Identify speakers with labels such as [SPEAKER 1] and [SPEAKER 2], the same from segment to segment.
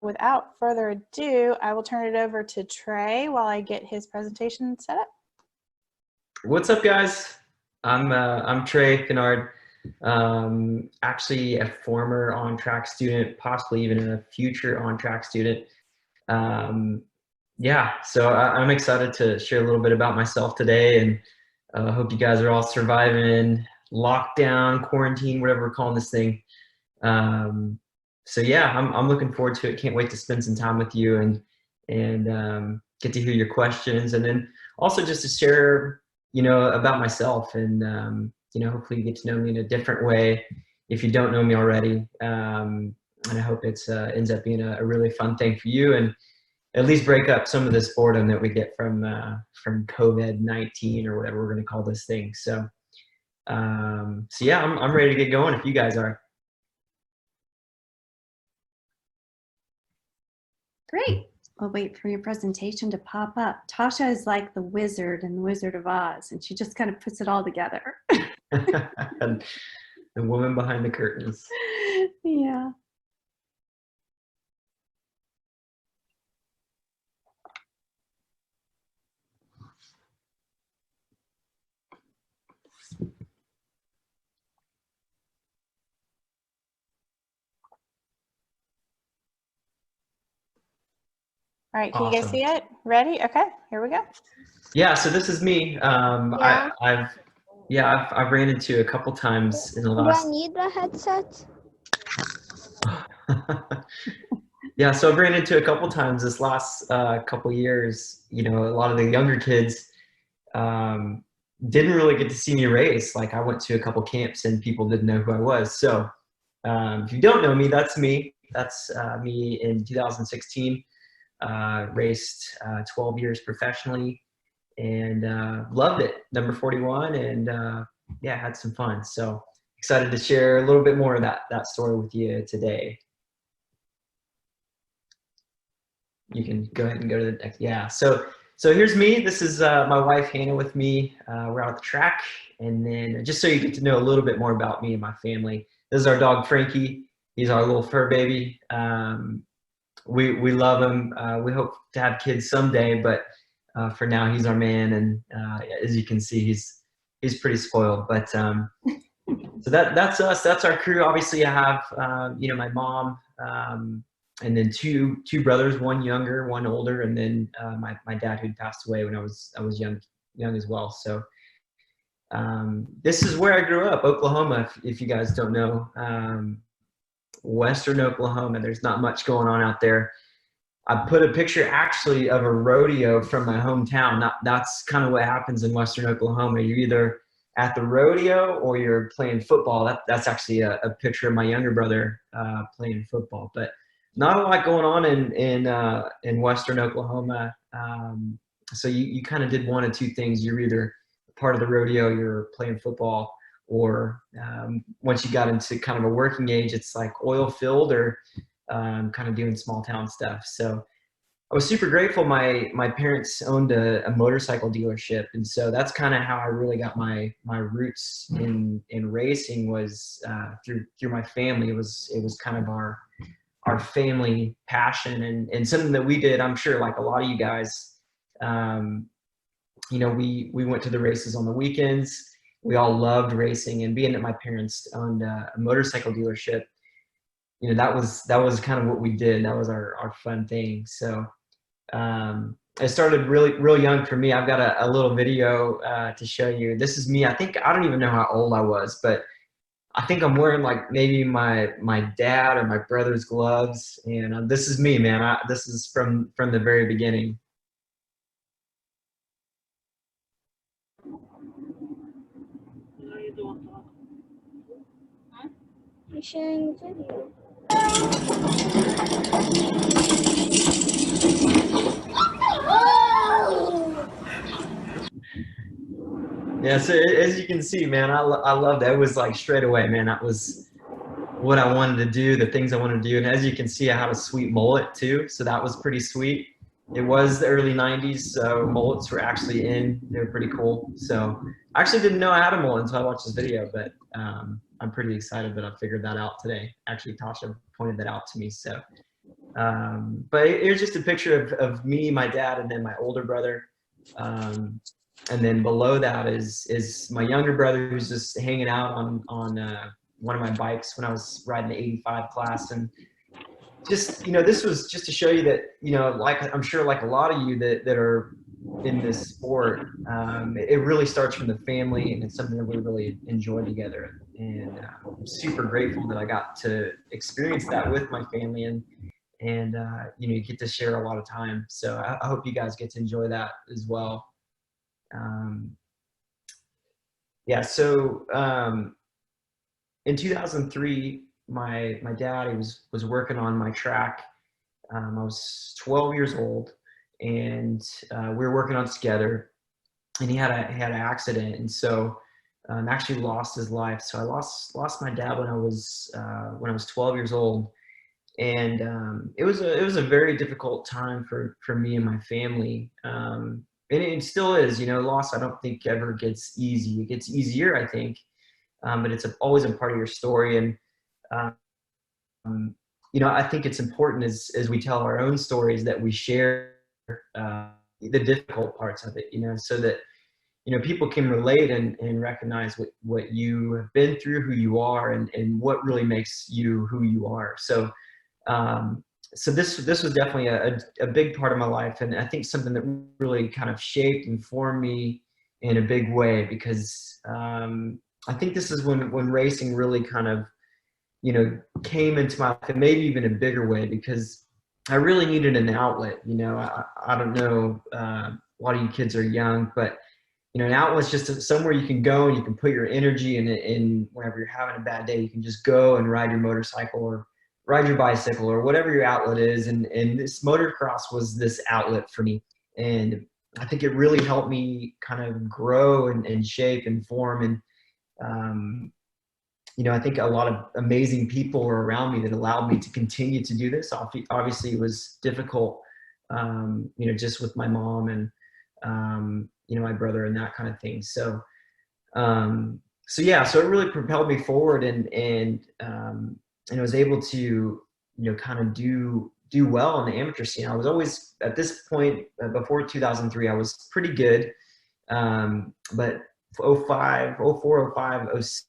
[SPEAKER 1] without further ado, I will turn it over to Trey while I get his presentation set up.
[SPEAKER 2] What's up, guys? I'm Trey Canard. Actually a former on-track student, possibly even a future on-track student. Yeah, so I'm excited to share a little bit about myself today, and hope you guys are all surviving lockdown, quarantine, whatever we're calling this thing. So yeah, I'm looking forward to it. Can't wait to spend some time with you and get to hear your questions, and then also just to share, about myself, and hopefully you get to know me in a different way if you don't know me already. And I hope it's ends up being a really fun thing for you, and at least break up some of this boredom that we get from COVID-19 or whatever we're going to call this thing. So yeah, I'm ready to get going if you guys are.
[SPEAKER 3] Great. We'll wait for your presentation to pop up. Tasha is like the wizard in The Wizard of Oz, and she just kind of puts it all together.
[SPEAKER 2] And the woman behind the curtains.
[SPEAKER 3] Yeah.
[SPEAKER 1] All right, can you guys see it? Ready? Okay, here we go.
[SPEAKER 2] Yeah, so this is me.
[SPEAKER 4] Yeah.
[SPEAKER 2] I've ran into a couple times in the last.
[SPEAKER 4] Do I need the headset?
[SPEAKER 2] Yeah, so I've ran into a couple times this last couple years. A lot of the younger kids didn't really get to see me race. Like, I went to a couple camps and people didn't know who I was. So if you don't know me, that's me. That's me in 2016. Raced 12 years professionally, and loved it. Number 41, and yeah, had some fun. So excited to share a little bit more of that story with you today. You can go ahead and go to the next. Yeah, so here's me. This is my wife Hannah with me. We're out at the track, and then just so you get to know a little bit more about me and my family. This is our dog Frankie. He's our little fur baby. We love him. We hope to have kids someday, but for now he's our man, and as you can see, he's pretty spoiled. But so that's us. That's our crew. Obviously, I have my mom, and then two brothers, one younger, one older, and then my dad, who'd passed away when I was young as well. So this is where I grew up, Oklahoma. If you guys don't know. Western Oklahoma. There's not much going on out there. I put a picture actually of a rodeo from my hometown. That's kind of what happens in Western Oklahoma. You're either at the rodeo or you're playing football. That's actually a picture of my younger brother playing football. But not a lot going on in Western Oklahoma. So you kind of did one of two things. You're either part of the rodeo, you're playing football, or once you got into kind of a working age, it's like oil field or kind of doing small town stuff. So I was super grateful. My parents owned a motorcycle dealership, and so that's kind of how I really got my roots in racing, was through my family. It was kind of our family passion, and something that we did. I'm sure, like a lot of you guys, we went to the races on the weekends. We all loved racing, and being that my parents owned a motorcycle dealership, that was kind of what we did. That was our fun thing. So it started real young for me. I've got a little video to show you. This is me. I don't even know how old I was, but I think I'm wearing like maybe my dad or my brother's gloves, and this is me, man. This is from the very beginning.
[SPEAKER 4] You're sharing video.
[SPEAKER 2] Yeah, so as you can see, man, I love that. It was like straight away, man. That was what I wanted to do, the things I wanted to do. And as you can see, I had a sweet mullet too, so that was pretty sweet. It was the early 90s, so mullets were actually in. They were pretty cool. So I actually didn't know I had a mullet until I watched this video, but I'm pretty excited that I figured that out today. Actually, Tasha pointed that out to me. So But it was just a picture of me, my dad, and then my older brother. And then below that is my younger brother, who's just hanging out on one of my bikes when I was riding the 85 class. And just, this was just to show you that, like I'm sure like a lot of you that are in this sport, it really starts from the family, and it's something that we really enjoy together. And I'm super grateful that I got to experience that with my family, and you get to share a lot of time. So I hope you guys get to enjoy that as well. Yeah, so in 2003, my dad, he was working on my track. I was 12 years old, and we were working on it together, and he had an accident, and so actually lost his life. So I lost my dad when I was 12 years old. And it was a very difficult time for me and my family. And it still is, loss I don't think ever gets easy. It gets easier, I think, but it's always a part of your story. And I think it's important as we tell our own stories that we share the difficult parts of it, so that people can relate and recognize what you have been through, who you are, and what really makes you who you are. So this was definitely a big part of my life, and I think something that really kind of shaped and formed me in a big way, because I think this is when racing really kind of came into my life, and maybe even a bigger way, because I really needed an outlet. I don't know, a lot of you kids are young, but an outlet's just somewhere you can go and you can put your energy in. Whenever you're having a bad day, you can just go and ride your motorcycle or ride your bicycle or whatever your outlet is. And this motocross was this outlet for me. And I think it really helped me kind of grow and shape and form. And, I think a lot of amazing people were around me that allowed me to continue to do this. Obviously it was difficult, just with my mom and, my brother and that kind of thing. So it really propelled me forward, and I was able to, kind of do well in the amateur scene. I was always, at this point, before 2003, I was pretty good. But 05, 04, 05, 06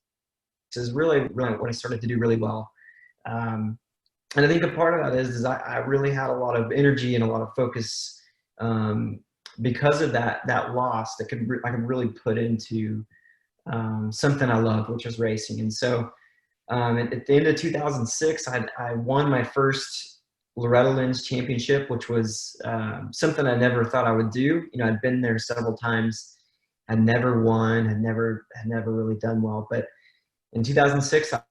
[SPEAKER 2] is really when I started to do really well. And I think a part of that is I really had a lot of energy and a lot of focus, because of that loss that I could really put into something I love, which was racing. And so at the end of 2006, I won my first Loretta Lynn's championship, which was something I never thought I would do. I'd been there several times, had never won, had never really done well. But in 2006, I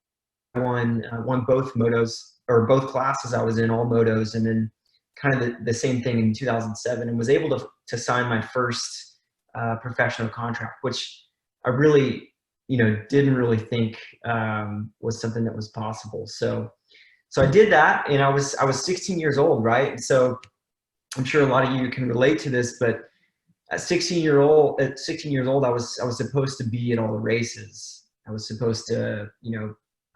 [SPEAKER 2] won both motos, or both classes I was in, all motos, and then kind of the same thing in 2007, and was able to sign my first professional contract, which I really, didn't really think was something that was possible. So I did that, and I was 16 years old, right? And so I'm sure a lot of you can relate to this, but at 16 years old, I was supposed to be at all the races. I was supposed to,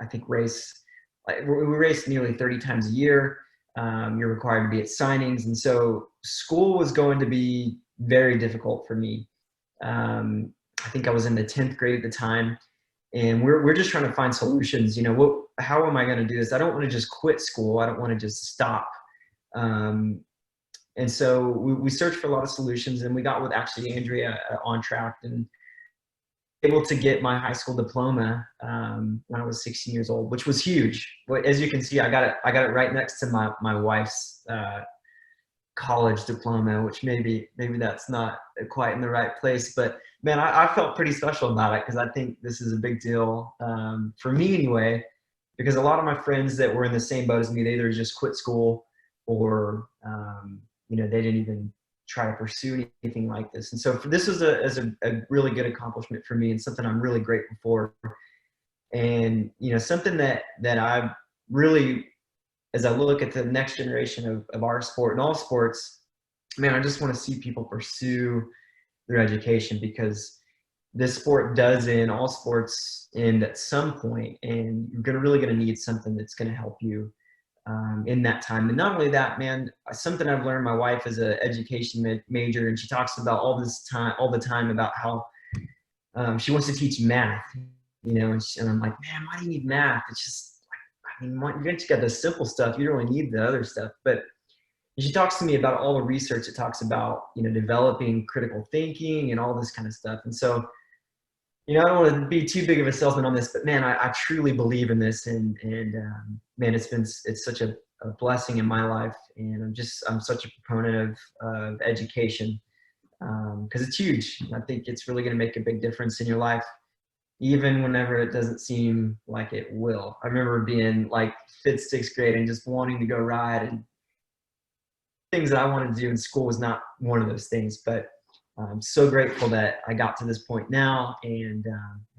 [SPEAKER 2] I think race. We raced nearly 30 times a year. You're required to be at signings, and so school was going to be very difficult for me. I think I was in the 10th grade at the time, and we're just trying to find solutions. How am I going to do this? I don't want to just quit school. I don't want to just stop. And so we searched for a lot of solutions, and we got with actually Andrea on track and able to get my high school diploma when I was 16 years old, which was huge. But as you can see, I got it right next to my wife's college diploma, which maybe that's not quite in the right place. But man, I felt pretty special about it, because I think this is a big deal for me anyway, because a lot of my friends that were in the same boat as me, they either just quit school or they didn't even try to pursue anything like this. And so this was a really good accomplishment for me, and something I'm really grateful for. And something that I really, as I look at the next generation of our sport and all sports, man, I just want to see people pursue their education, because this sport does end, all sports end at some point, and you're really going to need something that's going to help you in that time. And not only that, man, something I've learned, my wife is an education major, and she talks about all the time about how she wants to teach math, you know, and I'm like, man, why do you need math? It's just, I mean, you just got the simple stuff. You don't really need the other stuff. But she talks to me about all the research that talks about, you know, developing critical thinking and all this kind of stuff. And so, you know, I don't want to be too big of a salesman on this, but man, I truly believe in this, and man, it's such a blessing in my life, and I'm such a proponent of education, because it's huge. I think it's really going to make a big difference in your life, even whenever it doesn't seem like it will. I remember being like 5th, 6th grade and just wanting to go ride, and things that I wanted to do in school was not one of those things, but I'm so grateful that I got to this point now, and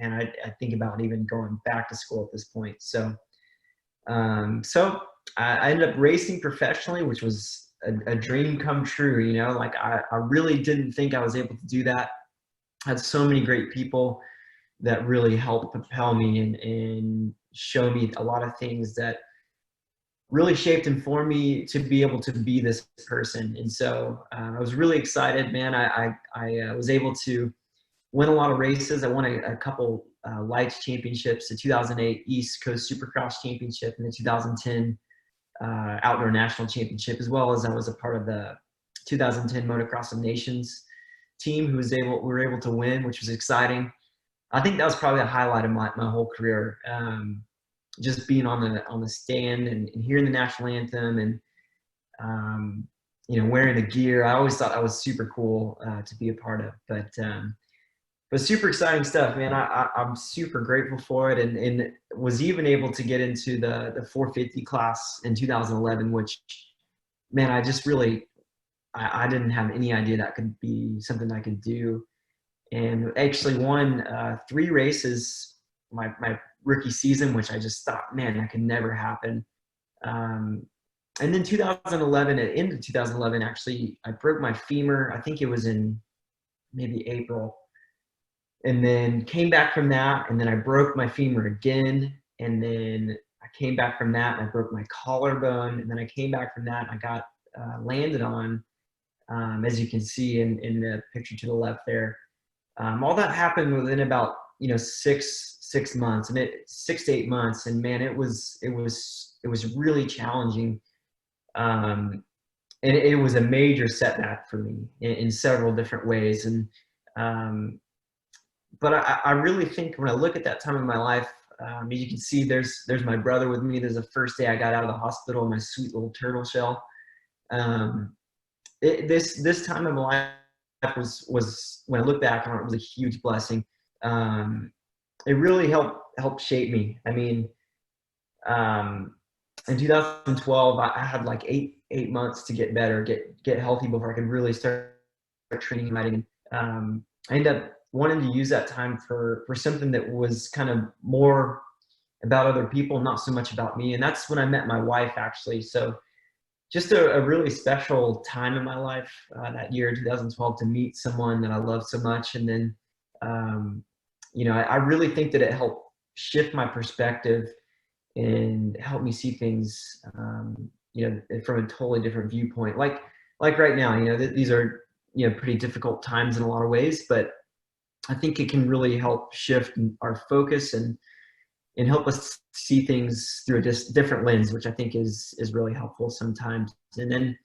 [SPEAKER 2] I think about even going back to school at this point. So, I ended up racing professionally, which was a dream come true. You know, like I really didn't think I was able to do that. I had so many great people that really helped propel me and show me a lot of things that really shaped and formed me to be able to be this person. And so I was really excited, man. I was able to win a lot of races. I won a couple lights championships, the 2008 East Coast Supercross Championship and the 2010 Outdoor National Championship, as well as I was a part of the 2010 Motocross of Nations team we were able to win, which was exciting. I think that was probably a highlight of my whole career. Just being on the stand and hearing the national anthem, and you know, wearing the gear. I always thought that was super cool to be a part of. But super exciting stuff, man. I'm super grateful for it, and was even able to get into the 450 class in 2011, which, man, I just really I didn't have any idea that could be something I could do, and actually won 3 races my rookie season, which I just thought, man, that could never happen. And then 2011, at the end of 2011, actually, I broke my femur. I think it was in maybe April. And then came back from that, and then I broke my femur again. And then I came back from that, and I broke my collarbone. And then I came back from that, and I got landed on, as you can see in the picture to the left there. All that happened within about, you know, 6 months, and 6 to 8 months, and man, it was really challenging, and it was a major setback for me in several different ways. And but I really think when I look at that time in my life, as you can see, there's my brother with me. There's the first day I got out of the hospital in my sweet little turtle shell. This time in my life was when I look back on it, was a huge blessing. It really helped shape me. I mean, in 2012, I had like eight months to get better, get healthy before I could really start training and riding. I ended up wanting to use that time for something that was kind of more about other people, not so much about me. And that's when I met my wife, actually. So just a really special time in my life, that year, 2012, to meet someone that I love so much. And then, you know, I really think that it helped shift my perspective and help me see things, you know, from a totally different viewpoint. Like right now, you know, these are, you know, pretty difficult times in a lot of ways, but I think it can really help shift our focus and help us see things through a different lens, which I think is really helpful sometimes. And then,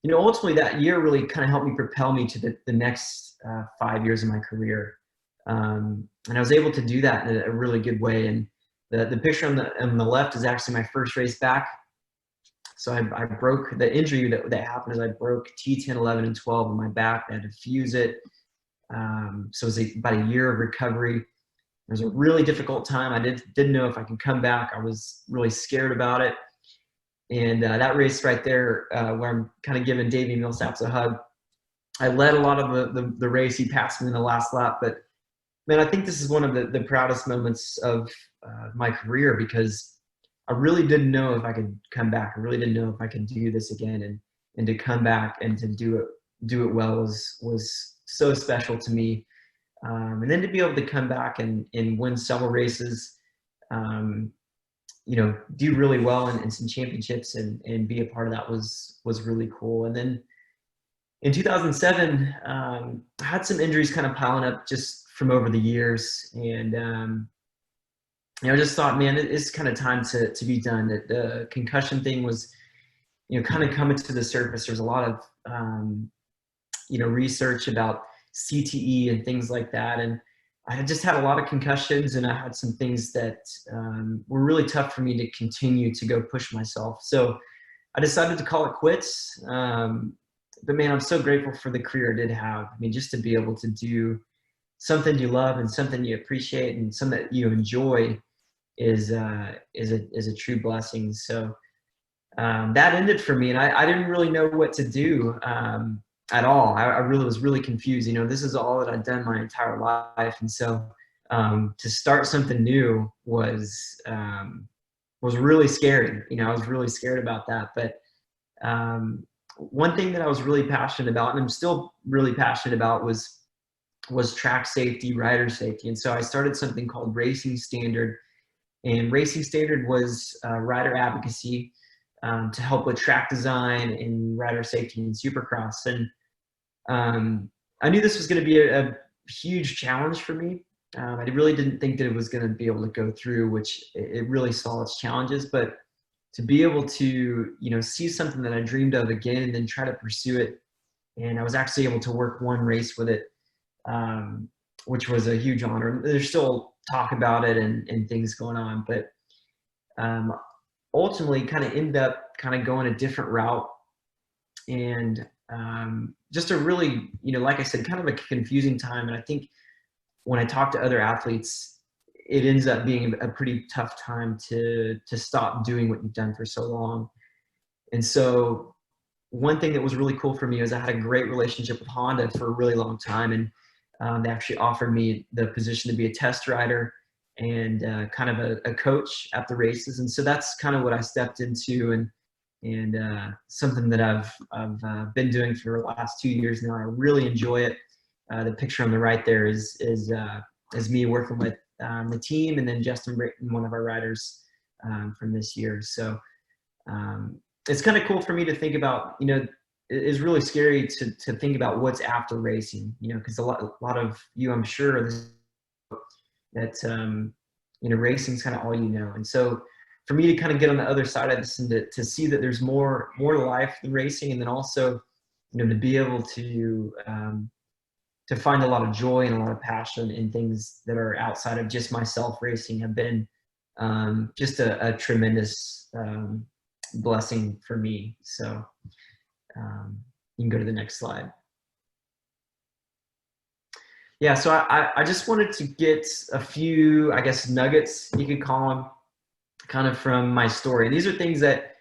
[SPEAKER 2] you know, ultimately that year really kind of helped me propel me to the next 5 years of my career. And I was able to do that in a really good way. And the picture on the left is actually my first race back. So I broke the injury that happened is I broke T10, 11, and 12 in my back. I had to fuse it. So it was about a year of recovery. It was a really difficult time. I didn't know if I could come back. I was really scared about it. And that race right there, where I'm kind of giving Davey Millsaps a hug, I led a lot of the race. He passed me in the last lap. But, man, I think this is one of the proudest moments of my career, because I really didn't know if I could come back. I really didn't know if I could do this again. And to come back and to do it well was so special to me. And then to be able to come back and win several races, do really well in some championships and be a part of that was really cool. And then in 2007, I had some injuries kind of piling up just from over the years. And, I just thought, man, it's kind of time to be done. That the concussion thing was, kind of coming to the surface. There's a lot of, research about CTE and things like that. And I just had a lot of concussions, and I had some things that were really tough for me to continue to go push myself. So I decided to call it quits. But man, I'm so grateful for the career I did have. I mean, just to be able to do something you love and something you appreciate and something that you enjoy is a true blessing. So that ended for me, and I didn't really know what to do at all. I really was really confused. This is all that I'd done my entire life, and so to start something new was really scary. I was really scared about that. But one thing that I was really passionate about, and I'm still really passionate about, was track safety, rider safety. And so I started something called Racing Standard. And Racing Standard was rider advocacy to help with track design and rider safety in Supercross. And I knew this was going to be a huge challenge for me. I really didn't think that it was going to be able to go through, which it really saw its challenges. But to be able to, see something that I dreamed of again and then try to pursue it. And I was actually able to work one race with it, which was a huge honor. There's still talk about it and things going on, but ultimately kind of ended up kind of going a different route. And just a really, like I said, kind of a confusing time. And I think when I talk to other athletes, it ends up being a pretty tough time to stop doing what you've done for so long. And so one thing that was really cool for me is I had a great relationship with Honda for a really long time. And they actually offered me the position to be a test rider and kind of a coach at the races. And so that's kind of what I stepped into, and something that I've been doing for the last 2 years now. I really enjoy it. The picture on the right there is me working with the team, and then Justin Britton, one of our riders from this year. So it's kind of cool for me to think about. It is really scary to think about what's after racing. Because a lot of you, I'm sure, that racing is kind of all you know. And so for me to kind of get on the other side of this and to see that there's more to life than racing, and then also to be able to find a lot of joy and a lot of passion in things that are outside of just myself racing have been just a tremendous blessing for me. So you can go to the next slide. Yeah, so I just wanted to get a few, I guess, nuggets, you could call them, kind of from my story. And these are things that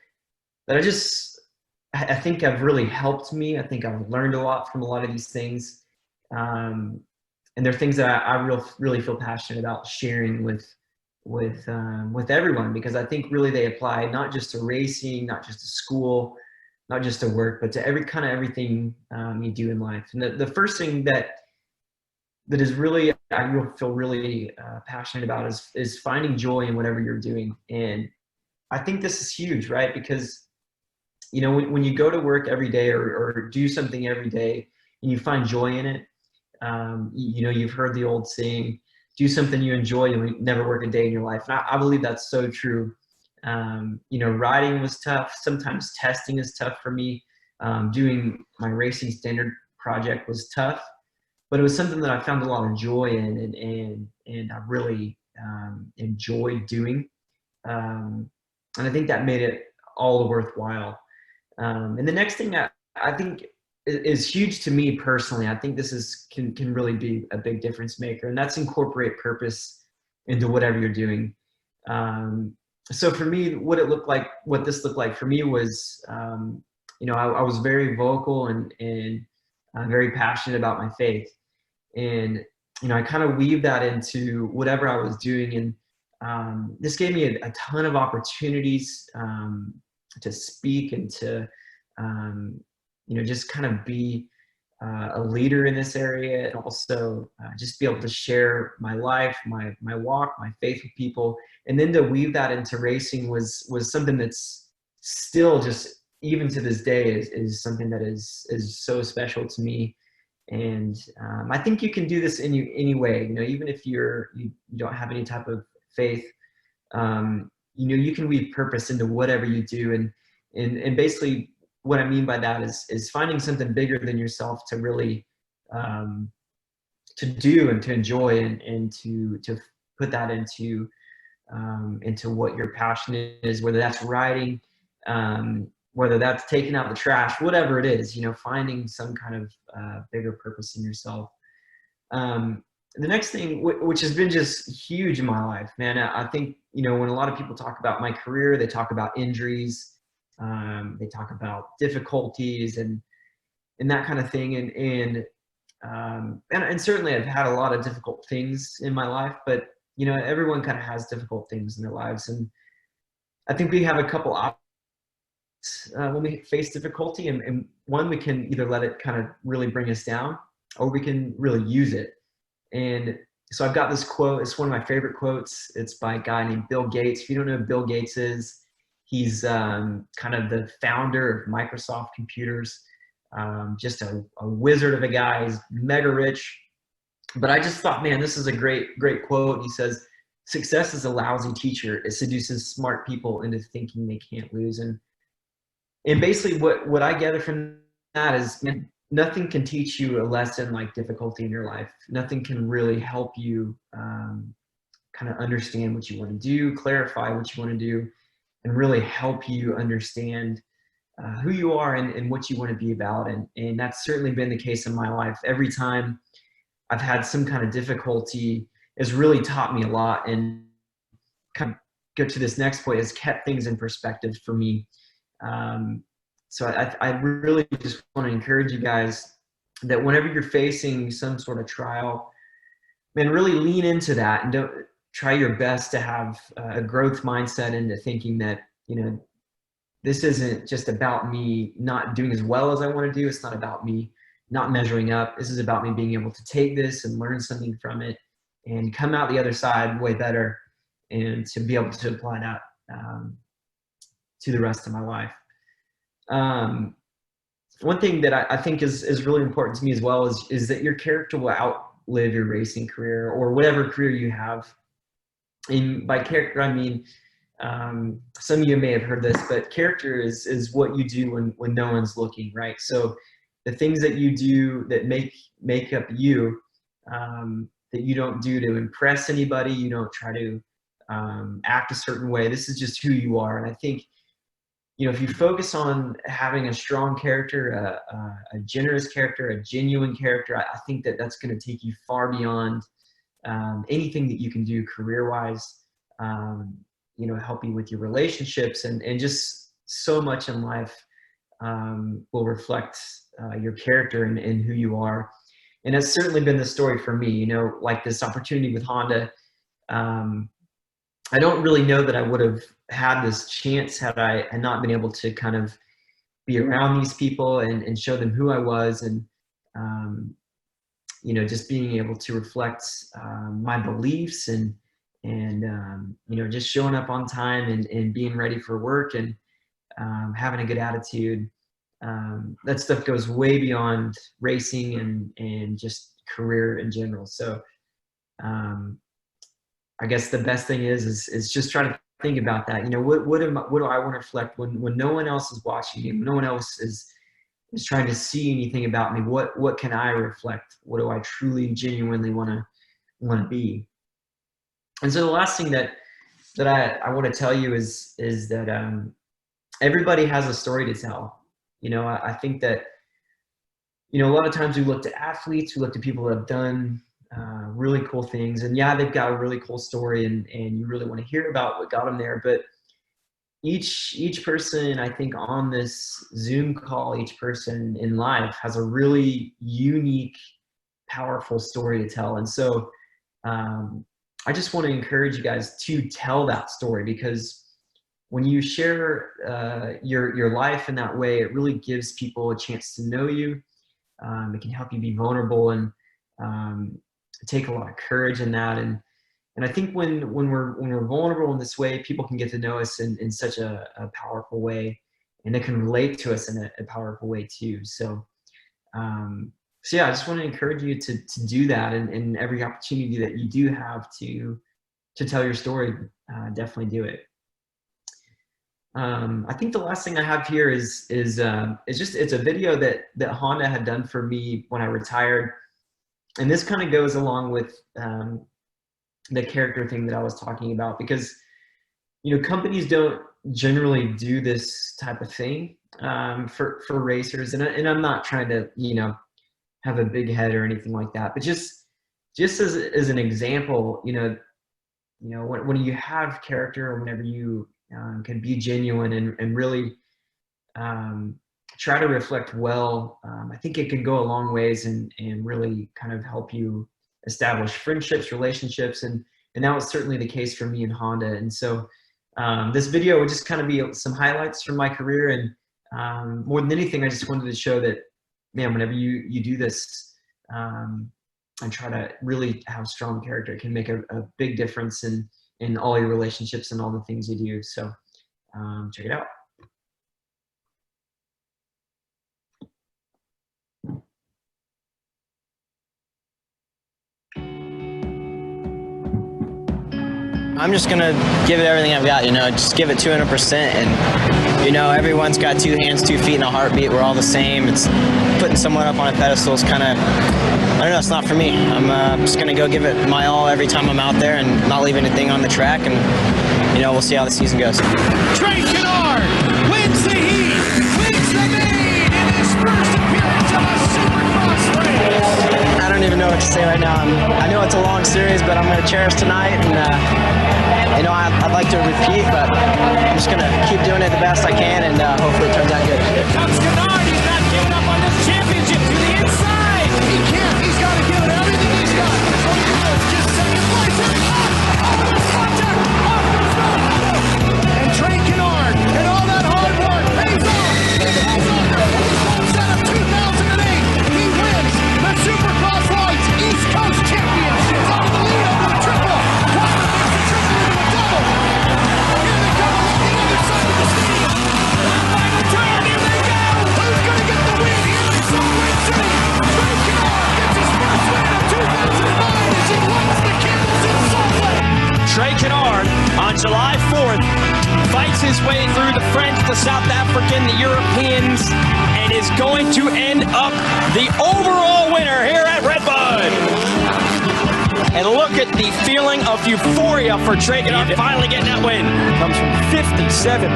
[SPEAKER 2] I think have really helped me. I think I've learned a lot from a lot of these things. And they're things that I really feel passionate about sharing with everyone, because I think really they apply not just to racing, not just to school, not just to work, but to everything you do in life. And the first thing that is really, I feel really passionate about is finding joy in whatever you're doing. And I think this is huge, right? Because, when you go to work every day or do something every day and you find joy in it, you've heard the old saying, do something you enjoy and you never work a day in your life. And I believe that's so true. Riding was tough. Sometimes testing is tough for me. Doing my Racing Standard project was tough. But it was something that I found a lot of joy in, and I really enjoyed doing. And I think that made it all worthwhile. And the next thing that I think is huge to me personally, I think this can really be a big difference maker, and that's incorporate purpose into whatever you're doing. So for me, what this looked like for me was, I was very vocal and very passionate about my faith. And, I kind of weaved that into whatever I was doing. And this gave me a ton of opportunities to speak and to, just kind of be a leader in this area, and also just be able to share my life, my walk, my faith with people. And then to weave that into racing was something that's still just, even to this day, is something that is so special to me. And I think you can do this any way, even if you don't have any type of faith, you can weave purpose into whatever you do. And basically what I mean by that is finding something bigger than yourself to really to do and to enjoy, and to put that into what your passion is, whether that's writing, whether that's taking out the trash, whatever it is, finding some kind of bigger purpose in yourself. The next thing, which has been just huge in my life, man, I think, when a lot of people talk about my career, they talk about injuries, they talk about difficulties and that kind of thing. And certainly I've had a lot of difficult things in my life, but, everyone kind of has difficult things in their lives. And I think we have a couple options when we face difficulty, and one, we can either let it kind of really bring us down, or we can really use it. And so I've got this quote. It's one of my favorite quotes. It's by a guy named Bill Gates. If you don't know who Bill Gates is, he's kind of the founder of Microsoft Computers, just a wizard of a guy. He's mega rich. But I just thought, man, this is a great quote. He says, "Success is a lousy teacher. It seduces smart people into thinking they can't lose." And basically what I gather from that is, man, nothing can teach you a lesson like difficulty in your life. Nothing can really help you kind of understand what you want to do, clarify what you want to do, and really help you understand who you are and what you want to be about. And that's certainly been the case in my life. Every time I've had some kind of difficulty, it's really taught me a lot, and kind of go to this next point, has kept things in perspective for me. So I really just want to encourage you guys that whenever you're facing some sort of trial, man, really lean into that, and don't try your best to have a growth mindset into thinking that, this isn't just about me not doing as well as I want to do. It's not about me not measuring up. This is about me being able to take this and learn something from it and come out the other side way better, and to be able to apply that to the rest of my life. One thing that I think is really important to me as well is that your character will outlive your racing career, or whatever career you have. And by character, I mean, some of you may have heard this, but character is what you do when no one's looking, right? So the things that you do that make up you, that you don't do to impress anybody, you don't try to act a certain way. This is just who you are. And I think, if you focus on having a strong character, a generous character, a genuine character, I think that's going to take you far beyond anything that you can do career-wise, help you with your relationships, and just so much in life will reflect your character and who you are. And that's certainly been the story for me, like this opportunity with Honda. I don't really know that I would have had this chance had I had not been able to kind of be around these people and show them who I was, and just being able to reflect my beliefs and just showing up on time and being ready for work, and having a good attitude. That stuff goes way beyond racing and just career in general. So I guess the best thing is just try to think about that. What do I want to reflect when no one else is watching me, when no one else is trying to see anything about me? What can I reflect? What do I truly, genuinely want to be? And so the last thing that I want to tell you is that everybody has a story to tell. I think that, a lot of times we look to athletes, we look to people that have done really cool things, and yeah, they've got a really cool story, and you really want to hear about what got them there. But each person, I think, on this Zoom call, each person in life has a really unique, powerful story to tell. And so I just want to encourage you guys to tell that story, because when you share your life in that way, it really gives people a chance to know you. It can help you be vulnerable, and take a lot of courage in that. And I think when we're vulnerable in this way, people can get to know us in such a powerful way, and they can relate to us in a powerful way too. So, so yeah, I just want to encourage you to do that, and every opportunity that you do have to tell your story, definitely do it. I think the last thing I have here is it's a video that Honda had done for me when I retired, and this kind of goes along with the character thing that I was talking about, because companies don't generally do this type of thing for racers, and I'm not trying to have a big head or anything like that, but just as an example, when you have character, or whenever you can be genuine and really try to reflect well, I think it can go a long ways and really kind of help you establish friendships, relationships, and that was certainly the case for me and Honda. And so this video would just kind of be some highlights from my career, and more than anything, I just wanted to show that, man, whenever you do this and try to really have strong character, it can make a big difference in all your relationships and all the things you do. So check it out.
[SPEAKER 5] I'm just gonna give it everything I've got, just give it 200%. And everyone's got 2 hands, 2 feet, and a heartbeat. We're all the same. It's putting someone up on a pedestal is kind of, I don't know, it's not for me. I'm just gonna go give it my all every time I'm out there and not leave anything on the track. And we'll see how the season goes.
[SPEAKER 6] Trey Canard wins the heat, wins the main in his first appearance on a Supercross race.
[SPEAKER 5] I don't even know what to say right now. I know it's a long series, but I'm going to cherish tonight, and I'd like to repeat, but I'm just going to keep doing it the best I can, and hopefully it turns out good.
[SPEAKER 6] Here comes Canard. He's not giving up on this championship to the inside. He can't. He's got to give it everything he's got. Oh, he is just second place. Here he comes. Oh, there's contact. Oh, there's no. And Trey Canard and all that hard work pays off. He goes under. He's one set of 2008. He wins the Supercross Lights East Coast Championship. Out of the lead over the triple. Walker makes the triple into a double. Here they go on the other side of the stadium. The final turn. Here they go. Who's going to get the win here in Salt Lake City? Trey Canard gets his first win of 2009 as he lights the candles in Salt Lake.
[SPEAKER 7] Trey Canard on July 4th fights his way through the French, the South African, the Europeans, and is going to end up the overall winner here at Redbud. And look at the feeling of euphoria for Trey Canard finally getting that win.
[SPEAKER 8] Comes from 57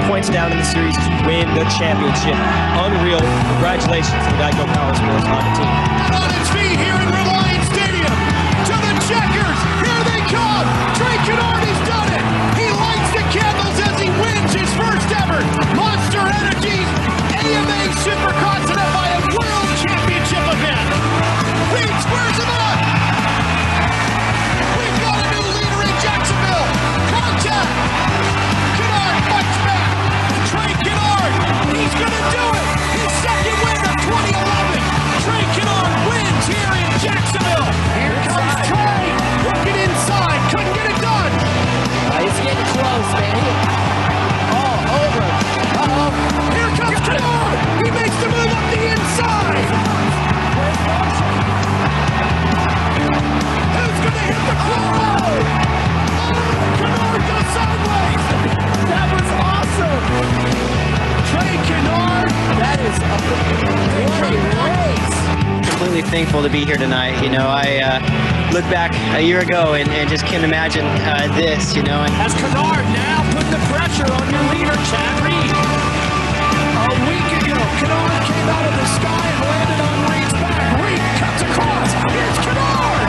[SPEAKER 8] points down in the series to win the championship. Unreal. Congratulations to the Geico Power Sports Honda team.
[SPEAKER 6] On his feet here in Reliance Stadium. To the checkers. Here they come. Trey Canard has done it. He lights the candles as he wins his first ever Monster Energy AMA Supercontinent by a World Championship event. Reed squares him up. We've got a new leader in Jacksonville. Contact. Canard fights back. Trey Canard. He's going to do it. His second win of 2011. Trey Canard wins here in Jacksonville. Here comes Trey. Working inside. Couldn't get it done.
[SPEAKER 8] He's getting close, man. All over. Uh-oh.
[SPEAKER 6] Here comes Canard. He makes the move up the inside. Who's going to hit the corner? Canard goes sideways.
[SPEAKER 8] That was awesome.
[SPEAKER 6] Trey Canard.
[SPEAKER 8] That is a great race.
[SPEAKER 5] Completely thankful to be here tonight. I look back a year ago and just can't imagine this, and
[SPEAKER 6] As Canard now putting the pressure on your leader, Chad Reed. A week ago, Canard came out of the sky and landed on Reed's back. Reed cuts across. Here's Canard.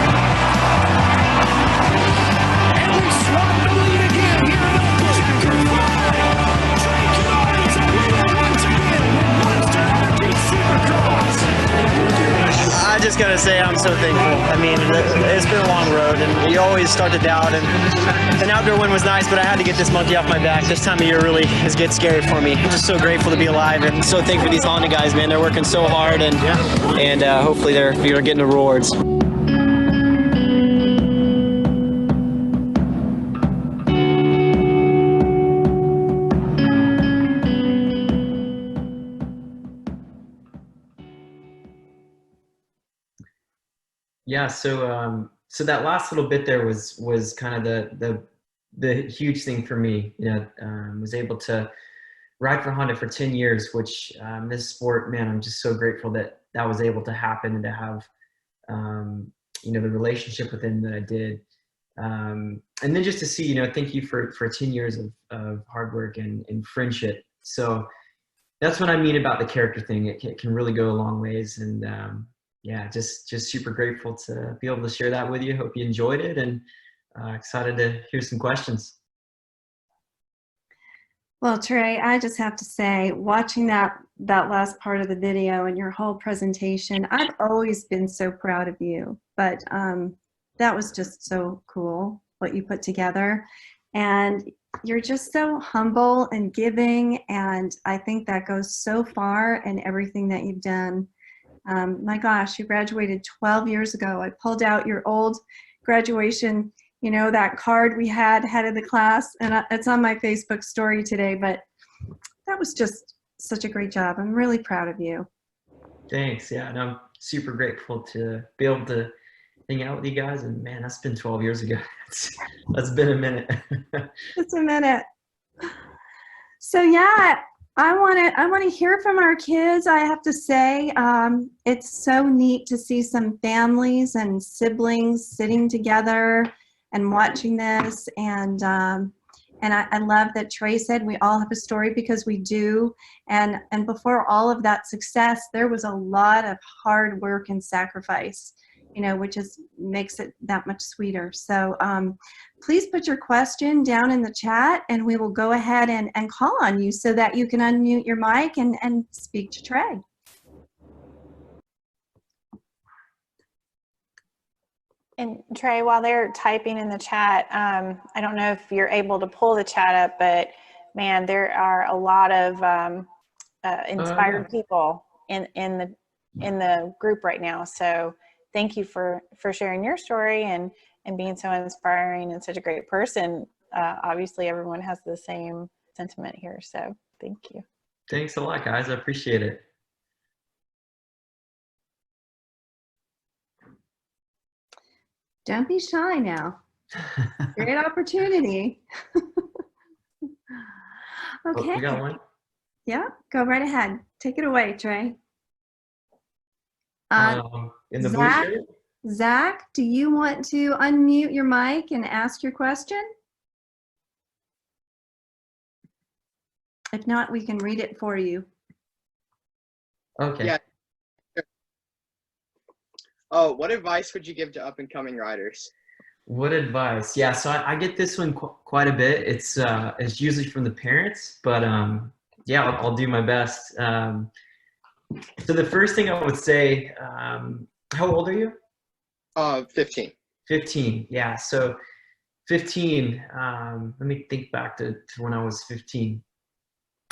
[SPEAKER 6] And we swap the lead again here in the Checker Flag. Trey Canard is a winner once again with Monster Energy Supercross.
[SPEAKER 5] I just going to say I'm so thankful. I mean, it's been a long road, and you always start to doubt. And an outdoor win was nice, but I had to get this monkey off my back. This time of year really gets scary for me. I'm just so grateful to be alive, and so thankful for these Honda guys, man. They're working so hard, and hopefully they're getting the rewards.
[SPEAKER 2] Yeah, so that last little bit there was kind of the huge thing for me. Was able to ride for Honda for 10 years, which this sport, man, I'm just so grateful that was able to happen, and to have the relationship with him that I did, and then just to see, thank you for 10 years of hard work and friendship. So that's what I mean about the character thing. It can really go a long ways, and yeah, just super grateful to be able to share that with you. Hope you enjoyed it, and excited to hear some questions.
[SPEAKER 3] Well, Trey, I just have to say, watching that last part of the video and your whole presentation, I've always been so proud of you. But that was just so cool what you put together. And you're just so humble and giving, and I think that goes so far in everything that you've done. My gosh, you graduated 12 years ago. I pulled out your old graduation, that card we had head of the class, and it's on my Facebook story today, but that was just such a great job. I'm really proud of you.
[SPEAKER 2] Thanks. Yeah, and I'm super grateful to be able to hang out with you guys, and man, that's been 12 years ago. That's been a minute.
[SPEAKER 3] Just a minute. So yeah, I want to hear from our kids. I have to say, it's so neat to see some families and siblings sitting together and watching this. And I love that Trey said we all have a story, because we do. And before all of that success, there was a lot of hard work and sacrifice, which makes it that much sweeter. So please put your question down in the chat, and we will go ahead and call on you so that you can unmute your mic and speak to Trey.
[SPEAKER 1] And Trey, while they're typing in the chat, I don't know if you're able to pull the chat up, but man, there are a lot of inspired people in the group right now. So thank you for sharing your story and being so inspiring and such a great person. Obviously, everyone has the same sentiment here. So thank you.
[SPEAKER 2] Thanks a lot, guys. I appreciate it.
[SPEAKER 3] Don't be shy now. Great opportunity. Okay.
[SPEAKER 2] Oh, you got one?
[SPEAKER 3] Yeah, go right ahead. Take it away, Trey.
[SPEAKER 2] In the blue shirt?
[SPEAKER 3] Zach, do you want to unmute your mic and ask your question? If not, we can read it for you.
[SPEAKER 2] Okay.
[SPEAKER 9] Yeah. Oh, what advice would you give to up-and-coming riders?
[SPEAKER 2] What advice? Yeah, so I get this one quite a bit. It's usually from the parents, but yeah, I'll do my best. So the first thing I would say, how old are you?
[SPEAKER 9] 15.
[SPEAKER 2] 15, yeah. So 15, let me think back to when I was 15.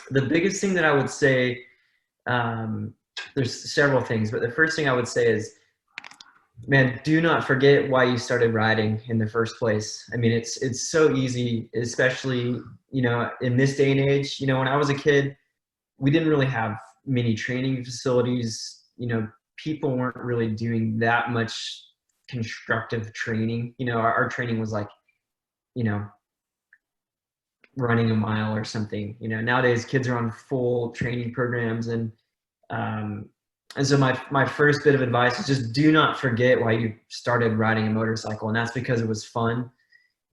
[SPEAKER 2] The biggest thing that I would say, there's several things, but the first thing I would say is, man, do not forget why you started riding in the first place. I mean, it's so easy, especially, in this day and age. When I was a kid, we didn't really have many training facilities. People weren't really doing that much constructive training. Our training was like, running a mile or something. Nowadays kids are on full training programs, and so my first bit of advice is just do not forget why you started riding a motorcycle, and that's because it was fun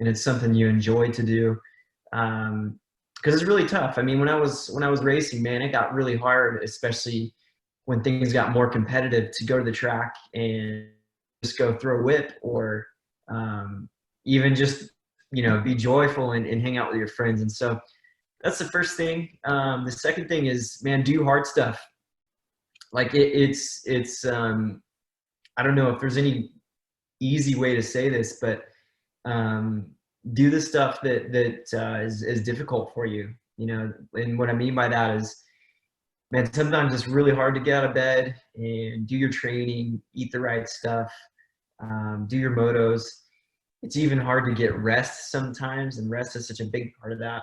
[SPEAKER 2] and it's something you enjoyed to do. Because it's really tough. I mean, when I was racing, man, it got really hard, especially when things got more competitive, to go to the track and just go throw a whip, or even just be joyful and hang out with your friends. And so that's the first thing. The second thing is, man, do hard stuff. Like it's I don't know if there's any easy way to say this, but do the stuff that is difficult for you, you know. And what I mean by that is, man, sometimes it's really hard to get out of bed and do your training, eat the right stuff, do your motos. It's even hard to get rest sometimes, and rest is such a big part of that.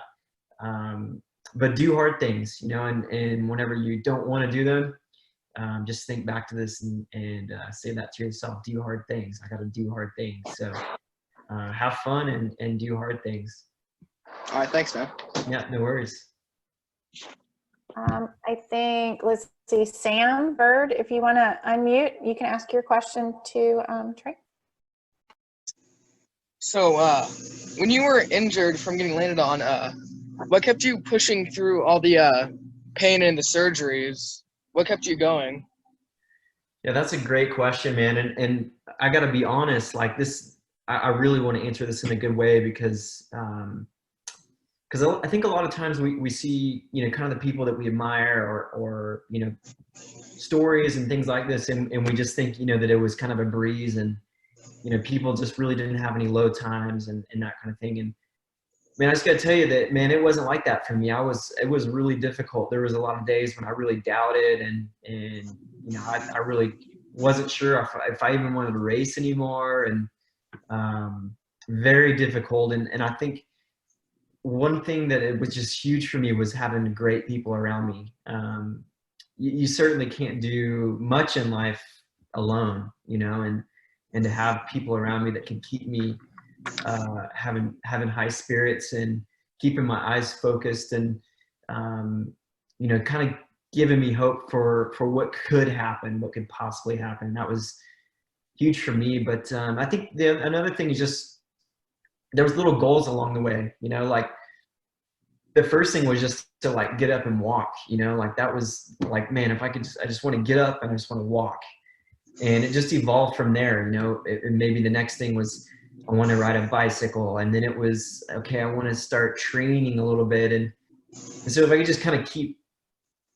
[SPEAKER 2] But do hard things, you know, and whenever you don't want to do them, just think back to this and say that to yourself: do hard things. I got to do hard things. So have fun and do hard things.
[SPEAKER 9] All right, thanks, man.
[SPEAKER 2] Yeah, no worries.
[SPEAKER 1] I think, let's see, Sam Bird, if you want to unmute, you can ask your question to Trey.
[SPEAKER 10] So when you were injured from getting landed on, what kept you pushing through all the pain and the surgeries? What kept you going?
[SPEAKER 2] Yeah, that's a great question, man. And I got to be honest, like this, I really want to answer this in a good way because I think a lot of times we see, you know, kind of the people that we admire or you know, stories and things like this, and we just think, you know, that it was kind of a breeze, and you know, people just really didn't have any low times and that kind of thing. And man, I just got to tell you that, man, it wasn't like that for me. It was really difficult. There was a lot of days when I really doubted and you know, I really wasn't sure if I even wanted to race anymore, and very difficult. And I think one thing that it was just huge for me was having great people around me. You certainly can't do much in life alone, you know, and to have people around me that can keep me having high spirits and keeping my eyes focused and you know, kind of giving me hope for what could happen, what could possibly happen. That was huge for me. But I think another thing is just there was little goals along the way, you know, like the first thing was just to like get up and walk, you know, like that was like, man, if I could I just want to get up and I just want to walk. And it just evolved from there, you know. Maybe the next thing was I want to ride a bicycle, and then it was, okay, I want to start training a little bit. And so if I could just kind of keep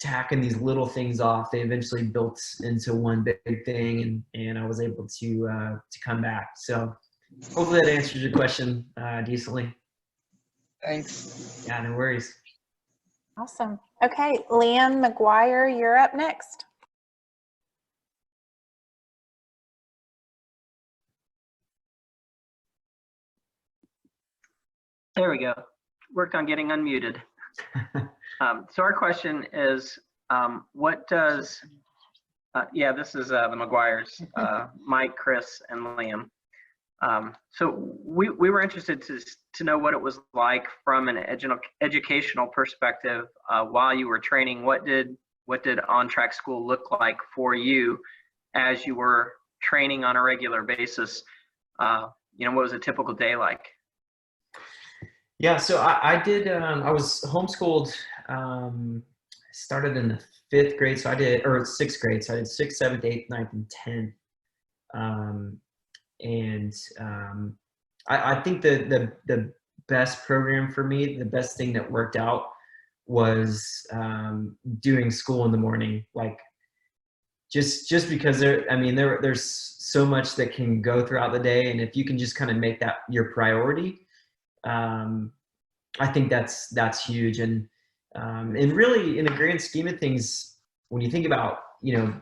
[SPEAKER 2] tacking these little things off, they eventually built into one big thing, and I was able to come back. So hopefully that answers your question decently.
[SPEAKER 10] Thanks.
[SPEAKER 2] Yeah, no worries.
[SPEAKER 1] Awesome. Okay, Liam McGuire, you're up next.
[SPEAKER 11] There we go. Worked on getting unmuted. So our question is, what does, yeah, this is the McGuires, Mike, Chris, and Liam. So we were interested to know what it was like from an educational perspective while you were training. What did on-track school look like for you as you were training on a regular basis? You know, what was a typical day like?
[SPEAKER 2] Yeah, so I did, I was homeschooled, started in the 5th grade, so I did, or 6th grade, so I did 6th, 7th, 8th, 9th, and 10th. I think the best program for me, the best thing that worked out was doing school in the morning. Like, just because there's so much that can go throughout the day, and if you can just kind of make that your priority, I think that's huge. And really, in the grand scheme of things, when you think about, you know,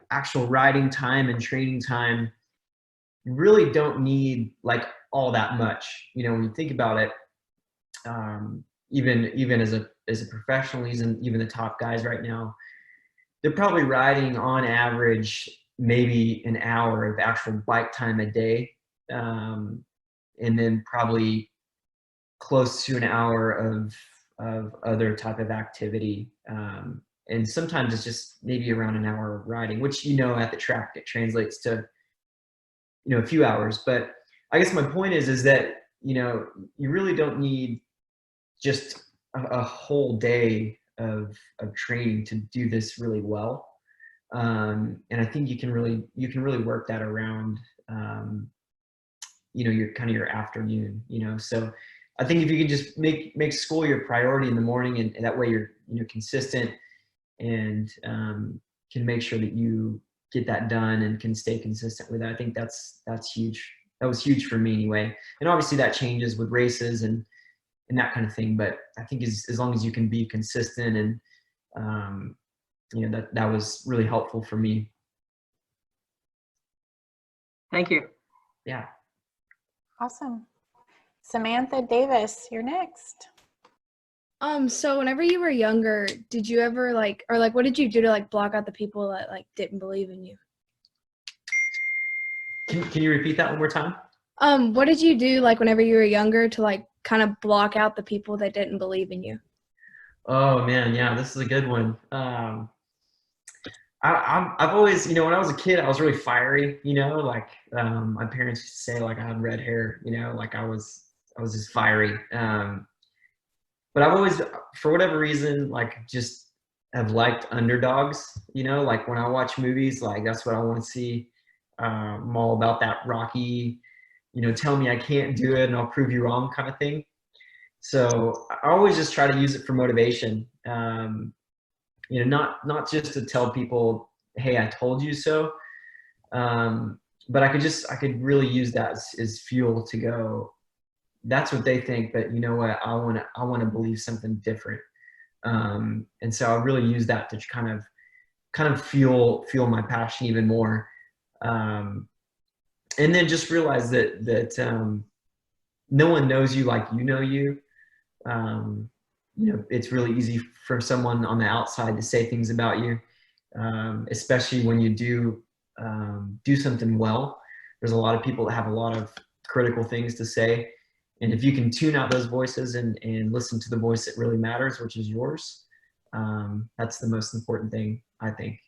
[SPEAKER 2] actual riding time and training time, you really don't need like all that much. You know, when you think about it, even as a professional, even the top guys right now, they're probably riding on average maybe an hour of actual bike time a day, and then probably close to an hour of other type of activity. And sometimes it's just maybe around an hour of riding, which, you know, at the track, it translates to, you know, a few hours. But I guess my point is that, you know, you really don't need just a whole day of training to do this really well. And I think you can really work that around, you know, your afternoon, you know. So I think if you can just make school your priority in the morning, and that way you're consistent and can make sure that you get that done and can stay consistent with it. I think that's huge. That was huge for me anyway. And obviously that changes with races and that kind of thing. But I think as long as you can be consistent and, you know, that was really helpful for me.
[SPEAKER 11] Thank you.
[SPEAKER 2] Yeah.
[SPEAKER 1] Awesome. Samantha Davis, you're next.
[SPEAKER 12] So whenever you were younger, did you ever what did you do to like block out the people that like didn't believe in you?
[SPEAKER 2] Can you repeat that one more time?
[SPEAKER 12] What did you do like whenever you were younger to like kind of block out the people that didn't believe in you?
[SPEAKER 2] Oh man, yeah, this is a good one. I've always, you know, when I was a kid, I was really fiery, you know, like my parents used to say like I had red hair, you know, like I was just fiery. But I've always, for whatever reason, like just have liked underdogs, you know, like when I watch movies, like that's what I want to see. I'm all about that Rocky, you know, tell me I can't do it and I'll prove you wrong kind of thing. So I always just try to use it for motivation. You know, not just to tell people, hey, I told you so. But I could really use that as fuel to go, that's what they think, but you know what, I want to believe something different. And so I really use that to kind of fuel my passion even more. And then just realize that no one knows you like you know you. You know, it's really easy for someone on the outside to say things about you, especially when you do something well. There's a lot of people that have a lot of critical things to say. And if you can tune out those voices and listen to the voice that really matters, which is yours, that's the most important thing, I think.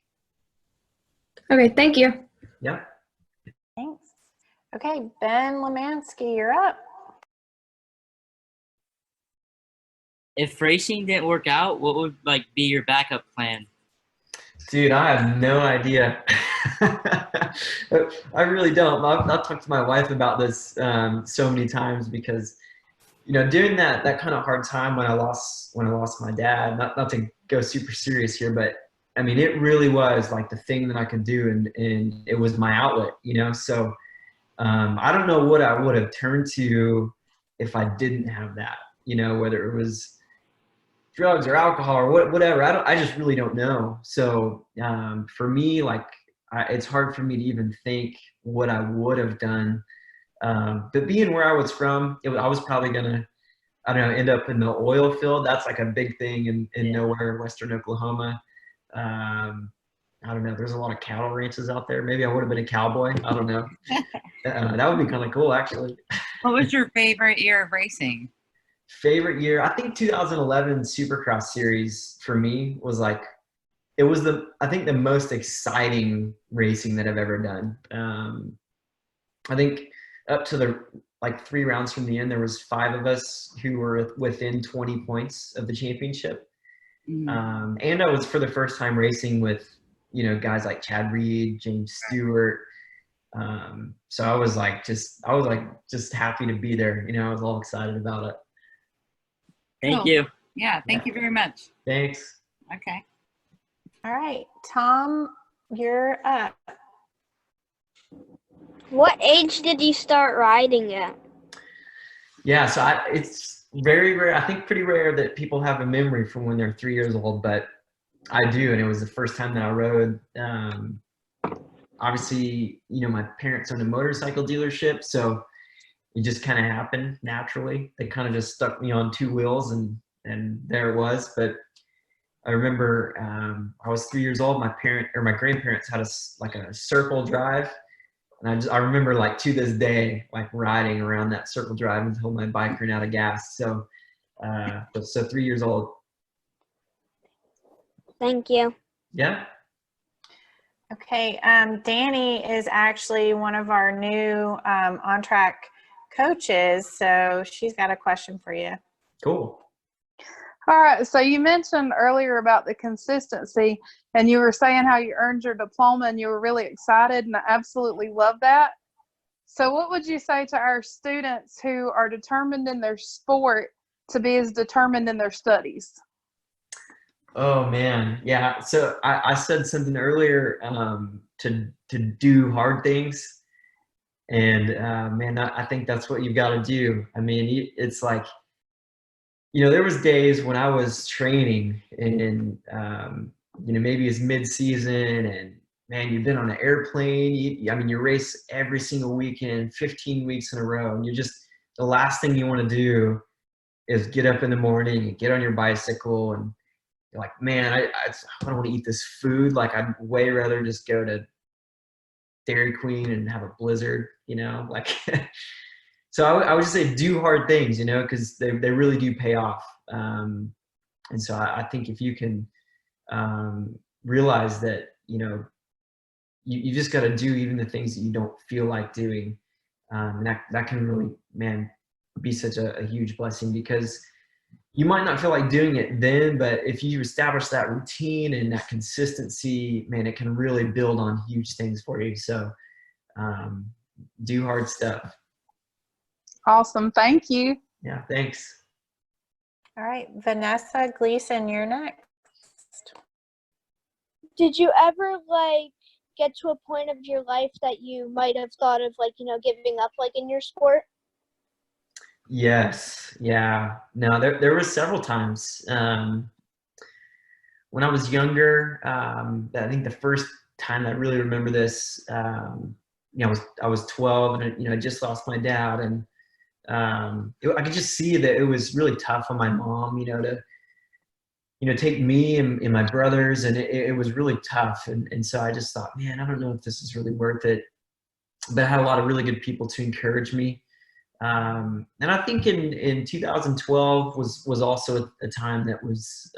[SPEAKER 12] Okay, thank you.
[SPEAKER 2] Yeah.
[SPEAKER 1] Thanks. Okay, Ben Lemansky, you're up.
[SPEAKER 13] If racing didn't work out, what would like be your backup plan?
[SPEAKER 2] Dude, I have no idea. I really don't. I've talked to my wife about this so many times because, you know, during that kind of hard time when I lost my dad, not to go super serious here, but I mean, it really was like the thing that I could do, and it was my outlet, you know? So I don't know what I would have turned to if I didn't have that, you know, whether it was drugs or alcohol or whatever. I just really don't know. So for me, like, it's hard for me to even think what I would have done. But being where I was from, I was probably gonna, I don't know, end up in the oil field. That's like a big thing in nowhere in Western Oklahoma. I don't know. There's a lot of cattle ranches out there. Maybe I would have been a cowboy. I don't know. That would be kind of cool, actually.
[SPEAKER 14] What was your favorite year of racing?
[SPEAKER 2] Favorite year, I think 2011 Supercross series for me was like, it was I think the most exciting racing that I've ever done. I think up to the like 3 rounds from the end, there was 5 of us who were within 20 points of the championship. And I was for the first time racing with, you know, guys like Chad Reed, James Stewart. So I was just happy to be there. You know, I was all excited about it.
[SPEAKER 14] Thank you. Yeah, thank you very much.
[SPEAKER 2] Thanks.
[SPEAKER 14] Okay.
[SPEAKER 1] All right, Tom, you're up.
[SPEAKER 4] What age did you start riding at?
[SPEAKER 2] Yeah, so it's very rare. I think pretty rare that people have a memory from when they're 3 years old, but I do, and it was the first time that I rode. Obviously, you know, my parents owned a motorcycle dealership, so it just kind of happened naturally. They kind of just stuck me on 2 wheels, and there it was. But I remember I was 3 years old. My grandparents had a circle drive, and I remember like to this day like riding around that circle drive until my bike ran out of gas. So 3 years old.
[SPEAKER 4] Thank you.
[SPEAKER 2] Yeah.
[SPEAKER 1] Okay, Danny is actually one of our new on-track coaches, so she's got a question for you.
[SPEAKER 2] Cool.
[SPEAKER 15] All right, so you mentioned earlier about the consistency, and you were saying how you earned your diploma and you were really excited, and I absolutely love that. So what would you say to our students who are determined in their sport to be as determined in their studies?
[SPEAKER 2] Oh man, yeah. So I said something earlier to do hard things, and man, I think that's what you've got to do. I mean, it's like, there was days when I was training and maybe it's mid-season and man, you've been on an airplane. I mean, you race every single weekend, 15 weeks in a row, and the last thing you want to do is get up in the morning and get on your bicycle and you're like, man, I don't want to eat this food. Like, I'd way rather just go to Dairy Queen and have a Blizzard, like. So I would just say do hard things, because they really do pay off. And so I think if you can realize that, you just got to do even the things that you don't feel like doing. And that can really, man, be such a huge blessing, because you might not feel like doing it then, but if you establish that routine and that consistency, man, it can really build on huge things for you. So do hard stuff.
[SPEAKER 15] Awesome. Thank you.
[SPEAKER 2] Yeah, thanks.
[SPEAKER 1] All right, Vanessa Gleason, you're next.
[SPEAKER 4] Did you ever get to a point of your life that you might have thought of giving up in your sport?
[SPEAKER 2] Yes. Yeah. No, there were several times. When I was younger, I think the first time I really remember this, I was 12 and I just lost my dad, and I could just see that it was really tough on my mom, to take me and my brothers, and it was really tough. And so I just thought, man, I don't know if this is really worth it. But I had a lot of really good people to encourage me. And I think in 2012 was also a time that was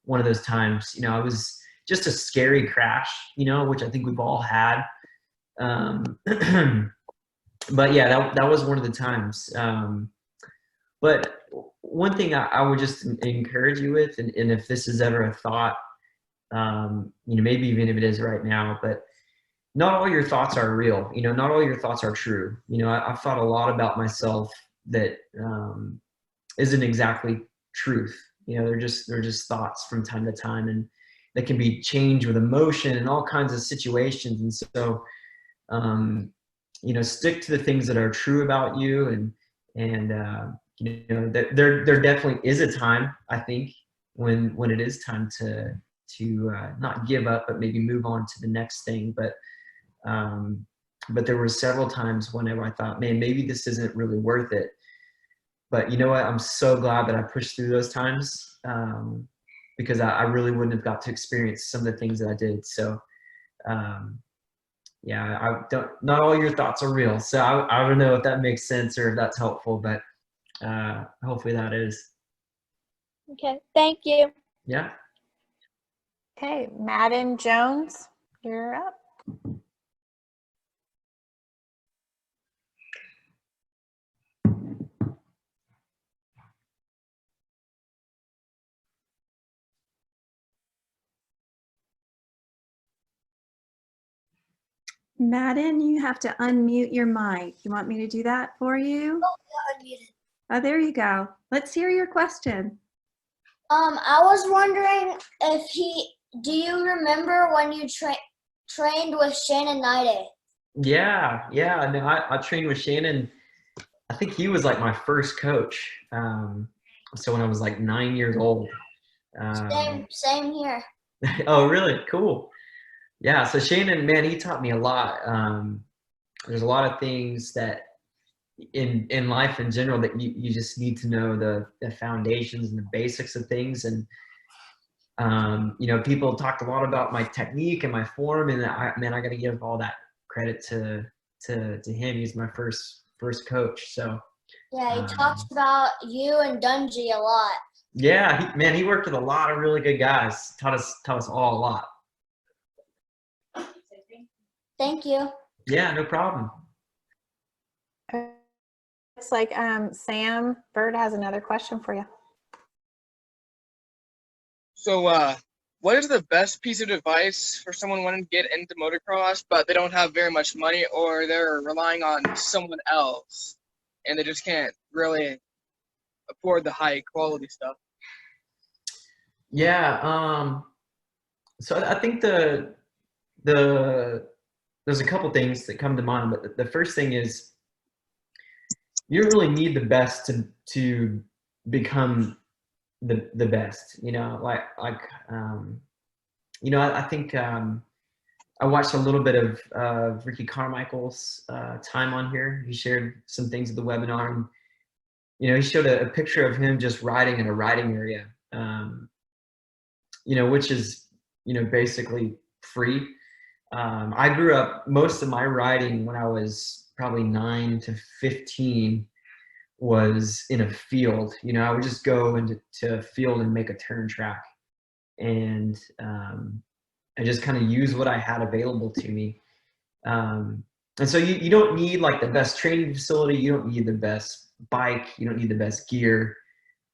[SPEAKER 2] one of those times. It was just a scary crash, which I think we've all had. But yeah, that was one of the times. But one thing I would just encourage you with, and if this is ever a thought, maybe even if it is right now, but not all your thoughts are real. Not all your thoughts are true. I've thought a lot about myself that isn't exactly truth. They're just thoughts from time to time, and they can be changed with emotion and all kinds of situations. And so, stick to the things that are true about you, and there definitely is a time, I think, when it is time to not give up, but maybe move on to the next thing. But there were several times whenever I thought, man, maybe this isn't really worth it. But you know what? I'm so glad that I pushed through those times, because I really wouldn't have got to experience some of the things that I did. So, yeah, not all your thoughts are real. So I don't know if that makes sense or if that's helpful, but hopefully that is.
[SPEAKER 4] Okay, thank you.
[SPEAKER 2] Yeah.
[SPEAKER 1] Okay, Madden Jones, you're up.
[SPEAKER 3] Madden, you have to unmute your mic. You want me to do that for you?
[SPEAKER 16] Oh, yeah, unmuted.
[SPEAKER 3] Oh, there you go. Let's hear your question.
[SPEAKER 16] I was wondering do you remember when you trained with Shannon Niday?
[SPEAKER 2] Yeah. No, I trained with Shannon. I think he was like my first coach. So when I was like 9 years old.
[SPEAKER 16] Same here.
[SPEAKER 2] Oh, really? Cool. Yeah. So Shannon, man, he taught me a lot. There's a lot of things that in life in general that you just need to know the foundations and the basics of things. And people talked a lot about my technique and my form, and I got to give all that credit to him. He's my first coach. So
[SPEAKER 16] yeah, he talks about you and Dungy a lot.
[SPEAKER 2] Yeah, he worked with a lot of really good guys. Taught us all a lot.
[SPEAKER 16] Thank you.
[SPEAKER 2] Yeah, no problem.
[SPEAKER 1] It's like Sam Bird has another question for you.
[SPEAKER 10] So, what is the best piece of advice for someone wanting to get into motocross, but they don't have very much money, or they're relying on someone else, and they just can't really afford the high quality stuff?
[SPEAKER 2] Yeah. So I think there's a couple things that come to mind, but the first thing is you don't really need the best to become the best. I think I watched a little bit of Ricky Carmichael's time on here. He shared some things at the webinar, and he showed a picture of him just riding in a riding area, which is basically free. I grew up, most of my riding when I was probably 9 to 15 was in a field. I would just go into a field and make a turn track, and I just kind of use what I had available to me. And so you don't need like the best training facility. You don't need the best bike. You don't need the best gear.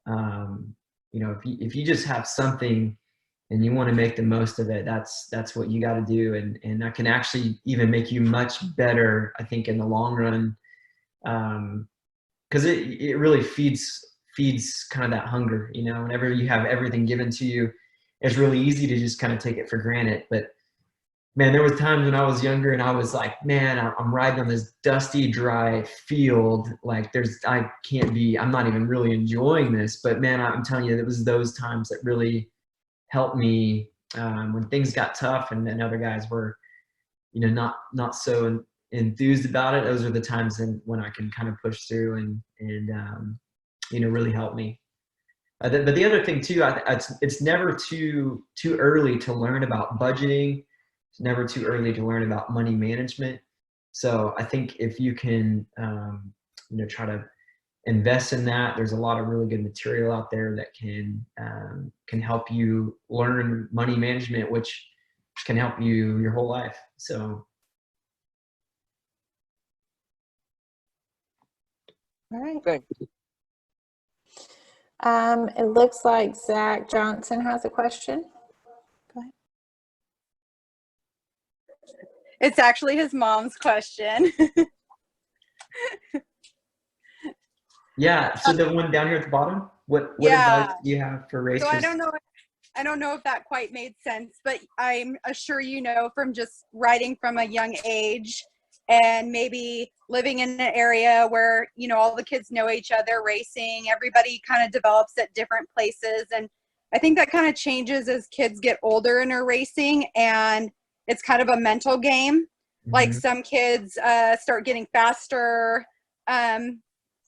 [SPEAKER 2] If you just have something and you want to make the most of it, that's what you got to do. And that can actually even make you much better, I think, in the long run. Because it really feeds kind of that hunger. Whenever you have everything given to you, it's really easy to just kind of take it for granted. But man, there was times when I was younger and I was like, man, I'm riding on this dusty, dry field. Like I'm not even really enjoying this. But man, I'm telling you, it was those times that really helped me when things got tough and other guys were, not so enthused about it. Those are the times when I can kind of push through and really help me. But the other thing too, it's never too early to learn about budgeting. It's never too early to learn about money management. So I think if you can, try to invest in that, there's a lot of really good material out there that can help you learn money management, which can help you your whole life. So.
[SPEAKER 1] All right. Thanks. It looks like Zach Johnson has a question. Go ahead.
[SPEAKER 17] It's actually his mom's question.
[SPEAKER 2] Yeah. So the one down here at the bottom, what advice do you have for racers?
[SPEAKER 17] So I don't know if that quite made sense, but I'm sure from just riding from a young age and maybe living in an area where, all the kids know each other, racing, everybody kind of develops at different places. And I think that kind of changes as kids get older and are racing, and it's kind of a mental game. Mm-hmm. Like some kids start getting faster.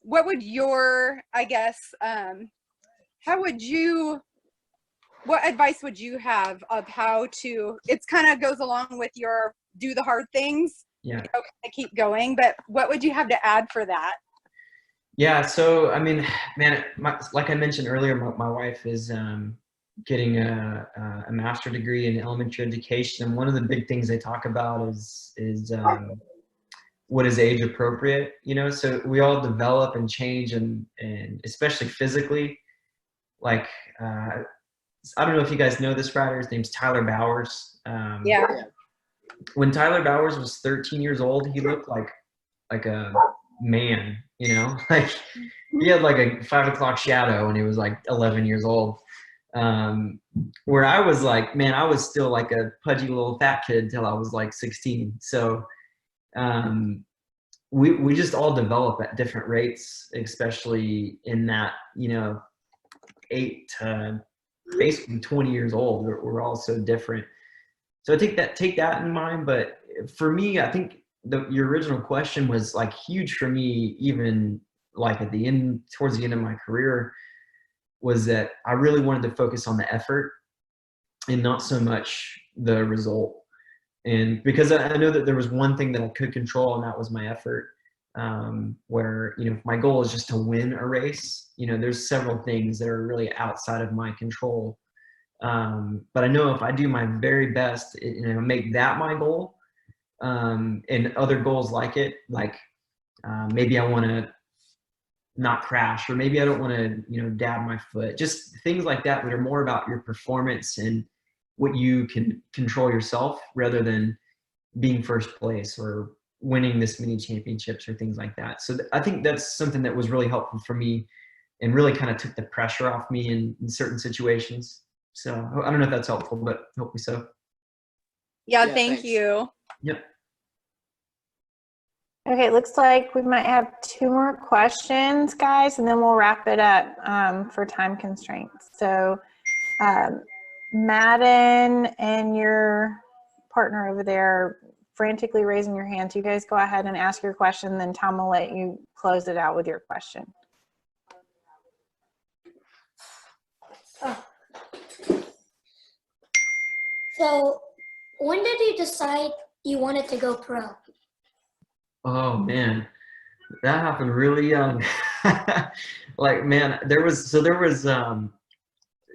[SPEAKER 17] What would your, what advice would you have of how to, it's kind of goes along with your do the hard things.
[SPEAKER 2] Yeah.
[SPEAKER 17] Kind of keep going, but what would you have to add for that?
[SPEAKER 2] Yeah. So, I mean, man, like I mentioned earlier, my wife is getting a master's degree in elementary education. And one of the big things they talk about is what is age appropriate, so we all develop and change and especially physically. Like, I don't know if you guys know this rider, his name's Tyler Bowers.
[SPEAKER 17] Yeah.
[SPEAKER 2] When Tyler Bowers was 13 years old, he looked like a man, like he had like a 5 o'clock shadow when he was like 11 years old. Where I was like, man, I was still like a pudgy little fat kid till I was like 16. So we just all develop at different rates, especially in that, 8 to basically 20 years old. We're all so different. So I think take that in mind. But for me, I think your original question was like huge for me, even like towards the end of my career, was that I really wanted to focus on the effort and not so much the result. And because I know that there was one thing that I could control, and that was my effort. Where, if my goal is just to win a race, there's several things that are really outside of my control. But I know if I do my very best, make that my goal, and other goals like it, like maybe I want to not crash, or maybe I don't want to, dab my foot, just things like that are more about your performance and what you can control yourself rather than being first place or winning this many championships or things like that. So I think that's something that was really helpful for me and really kind of took the pressure off me in certain situations. So I don't know if that's helpful, but hopefully so.
[SPEAKER 17] Yeah,
[SPEAKER 9] Yeah,
[SPEAKER 17] thank
[SPEAKER 9] thanks.
[SPEAKER 17] you.
[SPEAKER 2] Yep.
[SPEAKER 1] Okay, looks like we might have 2 more questions, guys, and then we'll wrap it up for time constraints. So, Madden and your partner over there frantically raising your hands. You guys go ahead and ask your question, then Tom will let you close it out with your question.
[SPEAKER 16] So, when did you decide you wanted to go pro?
[SPEAKER 2] Oh man, that happened really young. Like, man, there was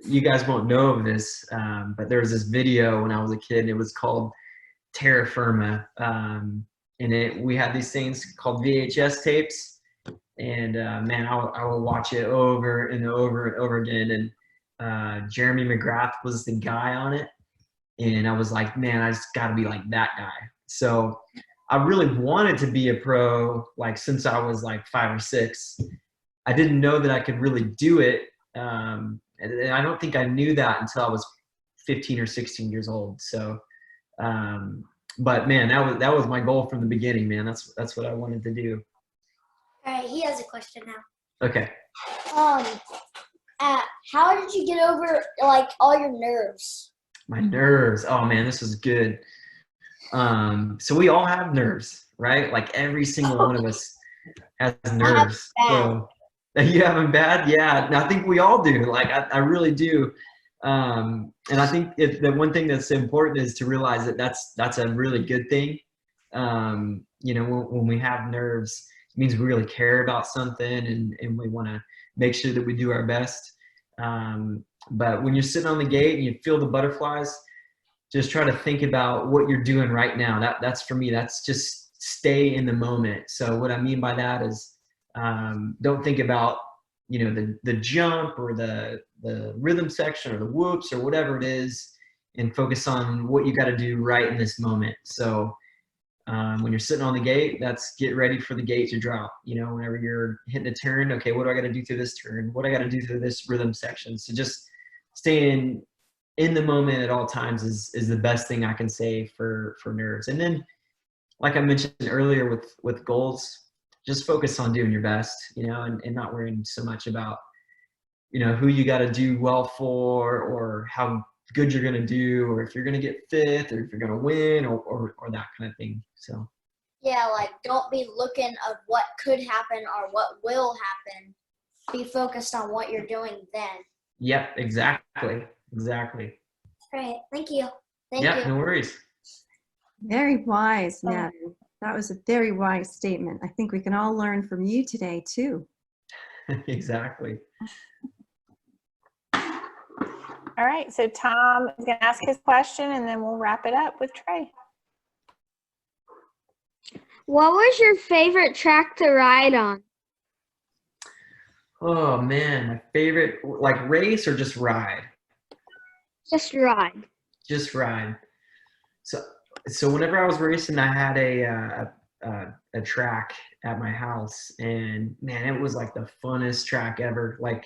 [SPEAKER 2] you guys won't know of this, but there was this video when I was a kid, and it was called Terra Firma. And we had these things called VHS tapes, and man, I will watch it over and over and over again. And Jeremy McGrath was the guy on it, and I was like, man, I just got to be like that guy. So I really wanted to be a pro, like since I was like 5 or 6. I didn't know that I could really do it, and I don't think I knew that until I was 15 or 16 years old. So, but man, that was my goal from the beginning, man. That's what I wanted to do.
[SPEAKER 16] All right, he has a question now.
[SPEAKER 2] Okay.
[SPEAKER 16] How did you get over like all your nerves?
[SPEAKER 2] My nerves. Oh man, this is good. So we all have nerves, right? Like every single one of us has nerves. So you have them bad? Yeah, I think we all do. Like I really do. And I think the one thing that's important is to realize that that's a really good thing. You know, when we have nerves, it means we really care about something, and we want to make sure that we do our best. But when you're sitting on the gate and you feel the butterflies, just try to think about what you're doing right now. That's for me, that's just stay in the moment. So what I mean by that is, don't think about, you know, the jump or the rhythm section or the whoops or whatever it is, and focus on what you got to do right in this moment. So when you're sitting on the gate, that's get ready for the gate to drop. You know, whenever you're hitting a turn, okay, what do I got to do through this turn? What do I got to do through this rhythm section? So just staying in the moment at all times is the best thing I can say for nerves. And then, like I mentioned earlier with goals, just focus on doing your best, you know, and not worrying so much about, you know, who you got to do well for, or how good you're going to do, or if you're going to get 5th, or if you're going to win, or that kind of thing. So
[SPEAKER 16] Yeah, like don't be looking at what could happen or what will happen. Be focused on what you're doing then.
[SPEAKER 2] yep, exactly.
[SPEAKER 16] Great, thank you. Thank
[SPEAKER 2] Yeah,
[SPEAKER 16] you.
[SPEAKER 2] no worries.
[SPEAKER 3] Very wise, Madden. That was a very wise statement. I think we can all learn from you today, too.
[SPEAKER 2] Exactly.
[SPEAKER 1] All right, so Tom is going to ask his question, and then we'll wrap it up with Trey.
[SPEAKER 4] What was your favorite track to ride on?
[SPEAKER 2] Oh man, my favorite, like race or just ride?
[SPEAKER 4] Just ride.
[SPEAKER 2] Just ride. So whenever I was racing, I had a track at my house, and man, it was like the funnest track ever. Like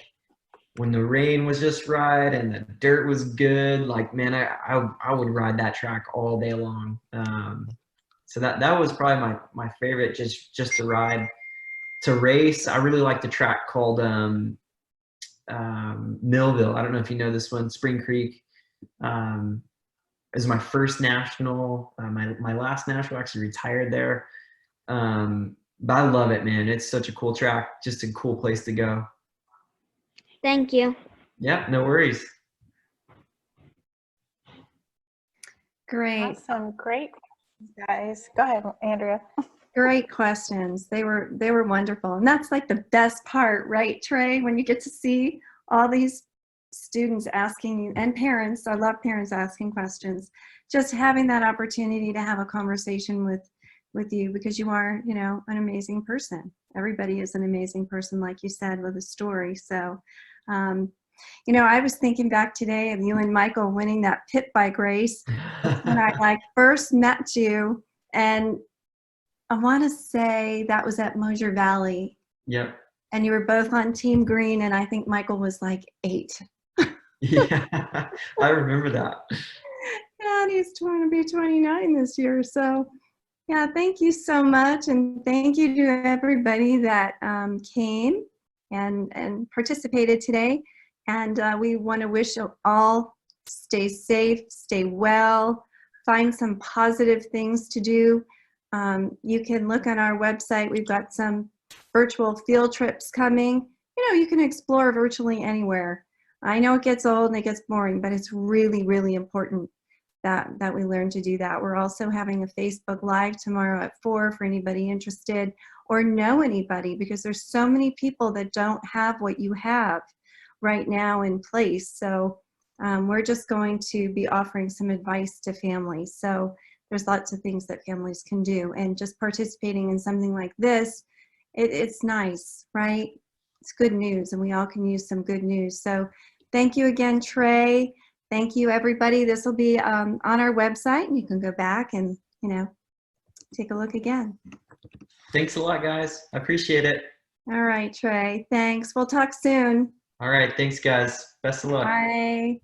[SPEAKER 2] when the rain was just right and the dirt was good, like man, I would ride that track all day long. So that was probably my favorite, just to ride. To race, I really like the track called Millville. I don't know if you know this one, Spring Creek. It was my first national. My last national, actually retired there. But I love it, man. It's such a cool track, just a cool place to go.
[SPEAKER 4] Thank you.
[SPEAKER 2] Yeah, no worries.
[SPEAKER 3] Great.
[SPEAKER 1] Awesome, great, guys. Go ahead, Andrea.
[SPEAKER 3] Great questions. They were wonderful. And that's like the best part, right, Trey? When you get to see all these students asking, and parents, I love parents asking questions, just having that opportunity to have a conversation with you, because you are, you know, an amazing person. Everybody is an amazing person, like you said, with a story. So, you know, I was thinking back today of you and Michael winning that pit bike race when I first met you, and I want to say that was at Mosier Valley.
[SPEAKER 2] Yep.
[SPEAKER 3] And you were both on Team Green, and I think Michael was like 8.
[SPEAKER 2] Yeah, I remember that.
[SPEAKER 3] And he's going to be 29 this year. So, yeah, thank you so much. And thank you to everybody that came and participated today. And we want to wish you all stay safe, stay well, find some positive things to do. You can look on our website. We've got some virtual field trips coming. You know, you can explore virtually anywhere. I know it gets old and it gets boring, but it's really, really important that we learn to do that. We're also having a Facebook Live tomorrow at 4 for anybody interested or know anybody, because there's so many people that don't have what you have right now in place. So we're just going to be offering some advice to families. So there's lots of things that families can do, and just participating in something like this, it's nice, right? It's good news, and we all can use some good news. So thank you again, Trey. Thank you, everybody. This will be on our website, and you can go back and, you know, take a look again.
[SPEAKER 2] Thanks a lot, guys. I appreciate it.
[SPEAKER 3] All right, Trey. Thanks. We'll talk soon.
[SPEAKER 2] All right. Thanks, guys. Best of luck.
[SPEAKER 3] Bye.